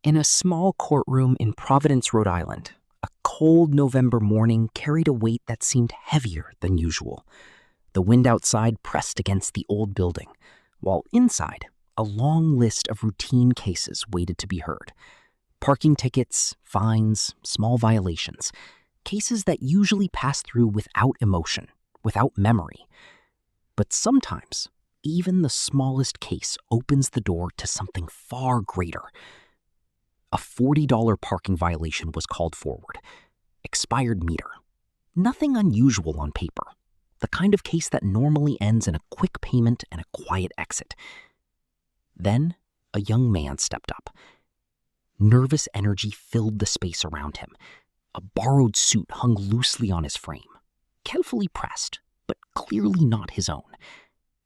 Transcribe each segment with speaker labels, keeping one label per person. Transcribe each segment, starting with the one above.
Speaker 1: In a small courtroom in Providence, Rhode Island, a cold November morning carried a weight that seemed heavier than usual. The wind outside pressed against the old building, while inside, a long list of routine cases waited to be heard. Parking tickets, fines, small violations. Cases that usually pass through without emotion, without memory. But sometimes, even the smallest case opens the door to something far greater. A $40 parking violation was called forward. Expired meter. Nothing unusual on paper. The kind of case that normally ends in a quick payment and a quiet exit. Then, a young man stepped up. Nervous energy filled the space around him. A borrowed suit hung loosely on his frame, carefully pressed, but clearly not his own.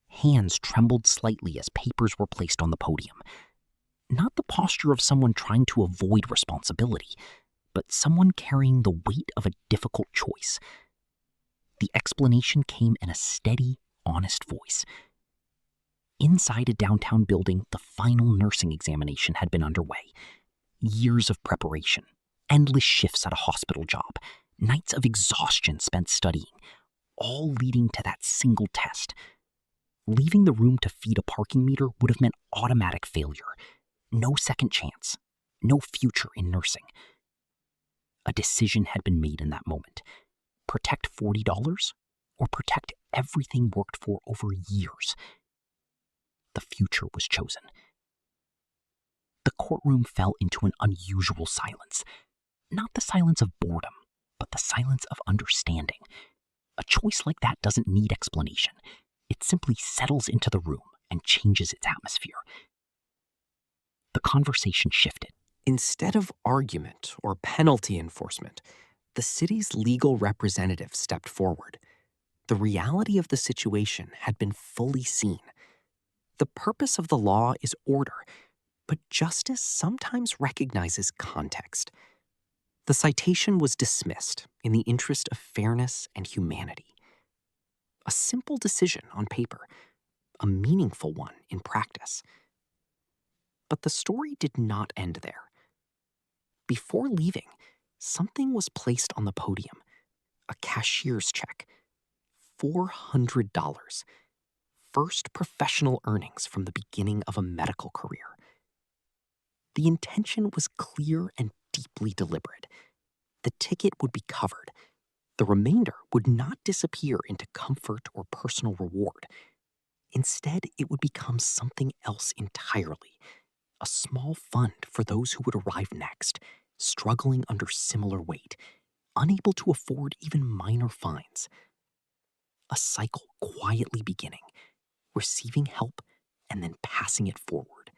Speaker 1: Hands trembled slightly as papers were placed on the podium. Not the posture of someone trying to avoid responsibility, but someone carrying the weight of a difficult choice. The explanation came in a steady, honest voice. Inside a downtown building, the final nursing examination had been underway. Years of preparation, endless shifts at a hospital job, nights of exhaustion spent studying, all leading to that single test. Leaving the room to feed a parking meter would have meant automatic failure. No second chance, no future in nursing. A decision had been made in that moment. Protect $40 or protect everything worked for over years. The future was chosen. The courtroom fell into an unusual silence. Not the silence of boredom, but the silence of understanding. A choice like that doesn't need explanation. It simply settles into the room and changes its atmosphere. The conversation shifted.
Speaker 2: Instead of argument or penalty enforcement, the city's legal representative stepped forward. The reality of the situation had been fully seen. The purpose of the law is order, but justice sometimes recognizes context. The citation was dismissed in the interest of fairness and humanity. A simple decision on paper, a meaningful one in practice. But the story did not end there. Before leaving, something was placed on the podium. A cashier's check. $400. First professional earnings from the beginning of a medical career. The intention was clear and deeply deliberate. The ticket would be covered. The remainder would not disappear into comfort or personal reward. Instead, it would become something else entirely. A small fund for those who would arrive next, struggling under similar weight, unable to afford even minor fines. A cycle quietly beginning, receiving help and then passing it forward.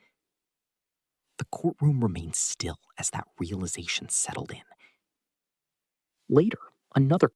Speaker 2: The courtroom remained still as that realization settled in. Later, another